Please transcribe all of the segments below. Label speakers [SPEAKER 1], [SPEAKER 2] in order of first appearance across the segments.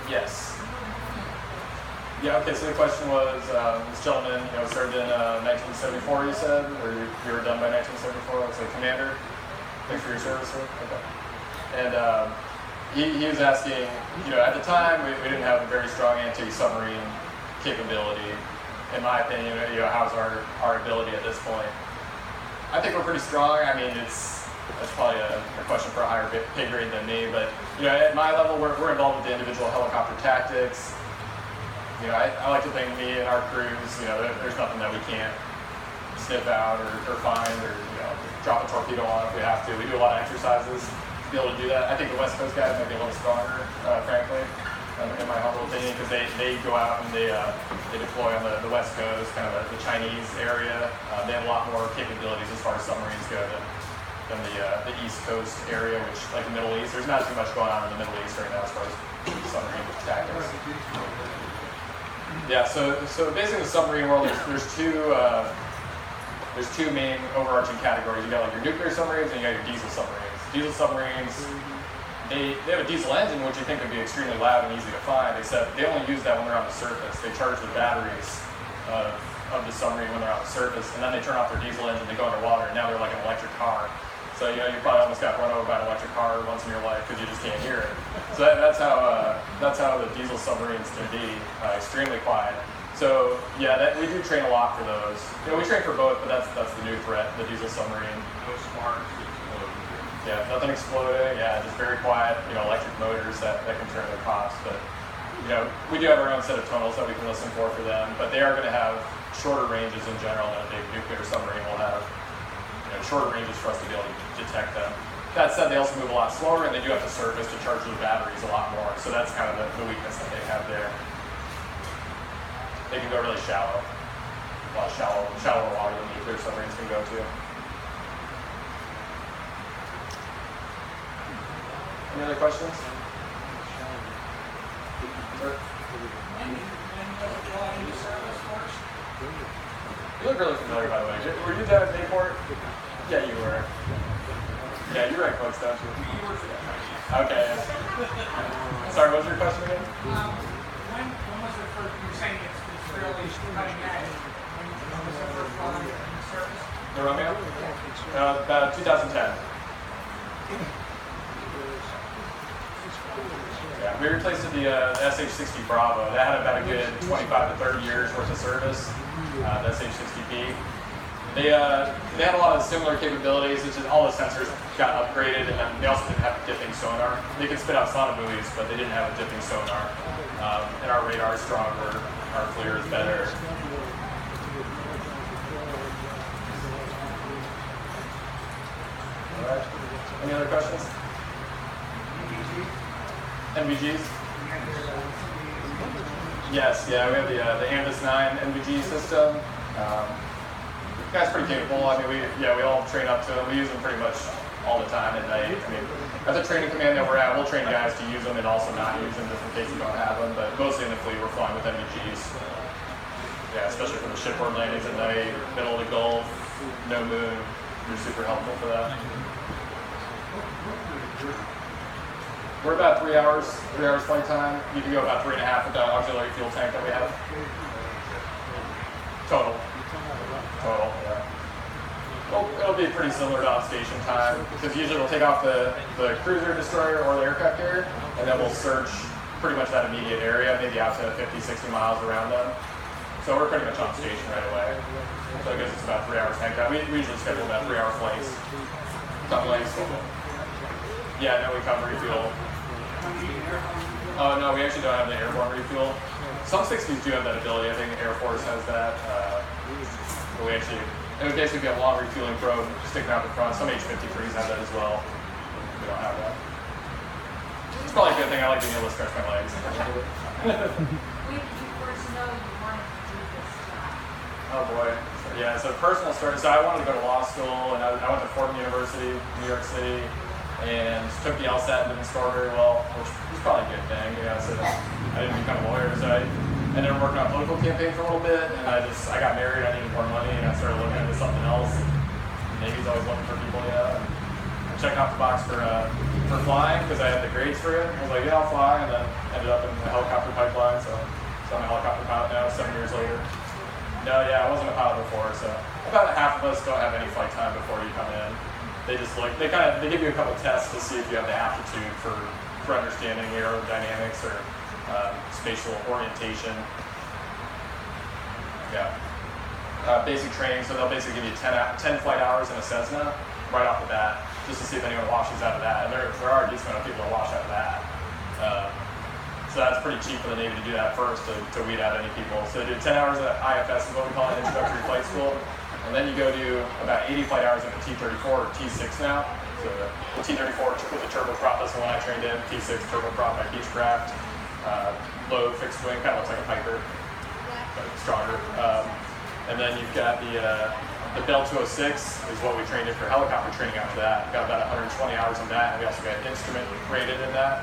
[SPEAKER 1] Yes. Yeah, okay, so the question was, this gentleman, served in 1974, you said, or you were done by 1974 as a commander? Thanks for your service, sir. Okay. And he was asking, at the time, we didn't have a very strong anti-submarine capability. In my opinion, how's our ability at this point? I think we're pretty strong. I mean, that's probably a question for a higher pay grade than me, but at my level, we're involved with the individual helicopter tactics. I like to think me and our crews, there's nothing that we can't sniff out or find or drop a torpedo on if we have to. We do a lot of exercises to be able to do that. I think the West Coast guys might be a little stronger, frankly, in my humble opinion, because they go out and they deploy on the West Coast, kind of the Chinese area. They have a lot more capabilities as far as submarines go than the East Coast area, which, like the Middle East, there's not too much going on in the Middle East right now as far as submarine tactics. Yeah, so basically the submarine world, there's two main overarching categories. You got like your nuclear submarines and you got your diesel submarines. Diesel submarines, they have a diesel engine, which you think would be extremely loud and easy to find, except they only use that when they're on the surface. They charge the batteries of the submarine when they're on the surface, and then they turn off their diesel engine, they go underwater, and now they're like an electric car. So you probably almost got run over by an electric car once in your life because you just can't hear it. So that's how the diesel submarines can be, extremely quiet. So yeah, we do train a lot for those. We train for both, but that's the new threat, the diesel submarine.
[SPEAKER 2] No sparks.
[SPEAKER 1] Yeah, nothing exploding. Yeah, just very quiet. Electric motors that can turn their costs. But we do have our own set of tunnels that we can listen for them. But they are going to have shorter ranges in general than a big nuclear submarine will have. Shorter ranges for us to be able to detect them. That said, they also move a lot slower, and they do have to surface to charge their batteries a lot more. So that's kind of the weakness that they have there. They can go really shallow. A lot shallower water than nuclear submarines can go to. Any other questions? You look really familiar, by the way. Were you down at Bayport? Yeah, you were. Yeah, you write books, don't you? Okay. Yeah. Sorry, what was your question again?
[SPEAKER 3] When was the first? You were saying it's fairly cutting edge. When was the first one in the service?
[SPEAKER 1] The Romeo? About 2010. Yeah, we replaced the SH-60 Bravo. That had about a good 25 to 30 years worth of service. The SH-60P. They had a lot of similar capabilities. It's just all the sensors got upgraded, and then they also didn't have a dipping sonar. They could spit out sonobuoys, but they didn't have a dipping sonar. And our radar is stronger, our FLIR is better. All right. Any other questions? NVGs? Yes, yeah, we have the Ambus 9 NVG system. That's pretty capable. I mean, we all train up to them. We use them pretty much all the time at night. I mean, at the training command that we're at, we'll train guys to use them and also not use them just in case you don't have them. But mostly in the fleet, we're flying with NVGs. Yeah, especially for the shipboard landings at night, middle of the Gulf, no moon. They're super helpful for that. We're about 3 hours flight time. You can go about 3.5 with the auxiliary fuel tank that we have. Total, yeah. Well, it'll be pretty similar to off-station time, because usually we'll take off the cruiser, destroyer, or the aircraft carrier, and then we'll search pretty much that immediate area, maybe out to 50, 60 miles around them. So we're pretty much on station right away. So I guess it's about 3 hours tank time. We usually schedule about 3 hour flights. Couple lengths. Yeah, no, we come refuel. Oh, no, we actually don't have the airborne refuel. Some 60s do have that ability. I think the Air Force has that. But it would basically be a long refueling probe sticking out the front. Some H-53s have that as well. We don't have that. It's probably a good thing. I like being able to stretch my legs.
[SPEAKER 4] When did you first know you wanted to do this job?
[SPEAKER 1] Oh boy. Yeah, so personal story. So I wanted to go to law school, and I went to Fordham University, New York City, and took the LSAT and didn't score very well, which was probably a good thing. So I didn't become a lawyer. So I and then working on a political campaign for a little bit, and I got married, I needed more money, and I started looking into something else. Navy's always looking for people, yeah. I checked off the box for flying because I had the grades for it. I was like, yeah, I'll fly, and then ended up in the helicopter pipeline, so I'm a helicopter pilot now, 7 years later. No, yeah, I wasn't a pilot before, so about half of us don't have any flight time before you come in. They just look, they give you a couple tests to see if you have the aptitude for understanding aerodynamics or spatial orientation. Yeah. Basic training, so they'll basically give you 10 flight hours in a Cessna right off the bat, just to see if anyone washes out of that. And there are a decent amount of people that wash out of that. So that's pretty cheap for the Navy to do that first, to weed out any people. So they do 10 hours at IFS, is what we call it, Introductory Flight School. And then you go do about 80 flight hours in the T-34 or T-6 now. So the T-34 with the turboprop, that's the one I trained in. T-6 turboprop by Beechcraft. Low fixed wing, kind of looks like a Piper, but stronger. And then you've got the Bell 206 is what we trained in for helicopter training after that. Got about 120 hours in that, and we also got instrument rated in that.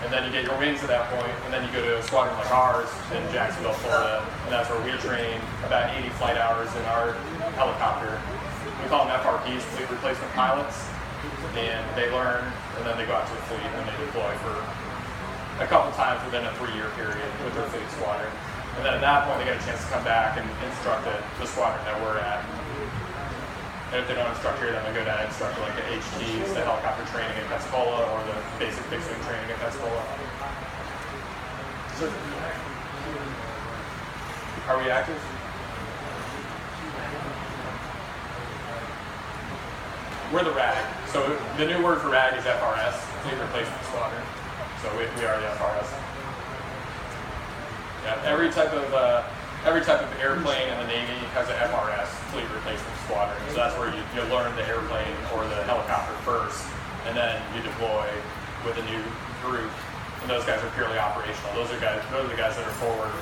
[SPEAKER 1] And then you get your wings at that point, and then you go to a squadron like ours in Jacksonville, Florida, and that's where we train about 80 flight hours in our helicopter. We call them FRPs, fleet replacement pilots, and they learn, and then they go out to the fleet, and they deploy for a couple times within a 3-year period with their fleet squadron. And then at that point, they get a chance to come back and instruct the squadron that we're at. And if they don't instruct here, then they go down and instruct like the HTs, the helicopter training in Pensacola, or the basic fixed wing training in Pensacola. So, are we active? We're the RAG. So the new word for RAG is FRS, Fleet Replacement Squadron. So we are the FRS. Yeah, every type of airplane in the Navy has an FRS, Fleet Replacement Squadron. So that's where you learn the airplane or the helicopter first, and then you deploy with a new group. And those guys are purely operational. Those are the guys that are forward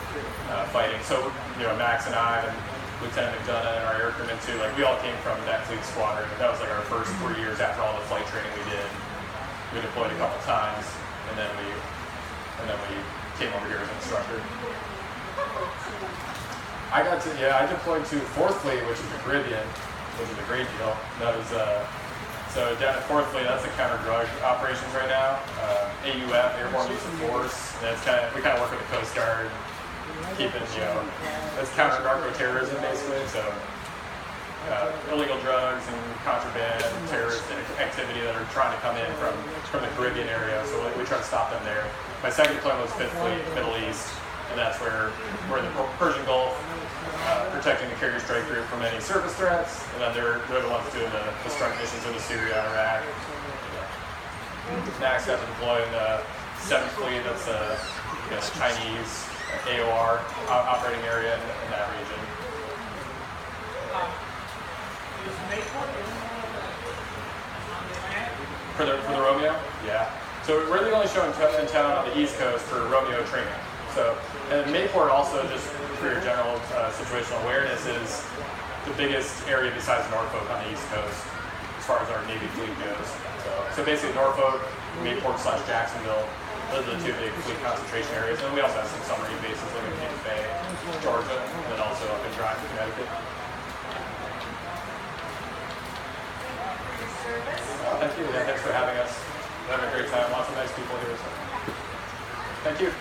[SPEAKER 1] fighting. So Max and I and Lieutenant McDonough and our air crewmen too. Like we all came from that fleet squadron. That was like our first 3 years after all the flight training we did. We deployed a couple times, and then we came over here as an instructor. I deployed to 4th Fleet, which is the Caribbean, which is a great deal. That was so down at 4th Fleet, that's the counter-drug operations right now. AUF, Airborne Use of Force. And we kind of work with the Coast Guard, keeping it's counter-narco-terrorism basically. So illegal drugs and contraband, terrorist activity that are trying to come in from the Caribbean area. So we try to stop them there. My second deployment was 5th Fleet, Middle East, and that's where we're in the Persian Gulf, protecting the carrier strike group from any surface threats, and then they're the ones doing the strike missions into Syria, Iraq. Next, I have to deploy in the 7th Fleet, that's the Chinese AOR operating area in that region. For the Romeo? Yeah. So we're the only show in town on the East Coast for Romeo training. So, and Mayport also, just for your general situational awareness, is the biggest area besides Norfolk on the East Coast as far as our Navy fleet goes. So basically Norfolk, Mayport/Jacksonville, those are the two big fleet concentration areas. And we also have some submarine bases like in Kings Bay, Georgia, and then also up in Dryden, Connecticut. Thank you. Yeah, thanks for having us. We're having a great time. Lots of nice people here. So. Thank you.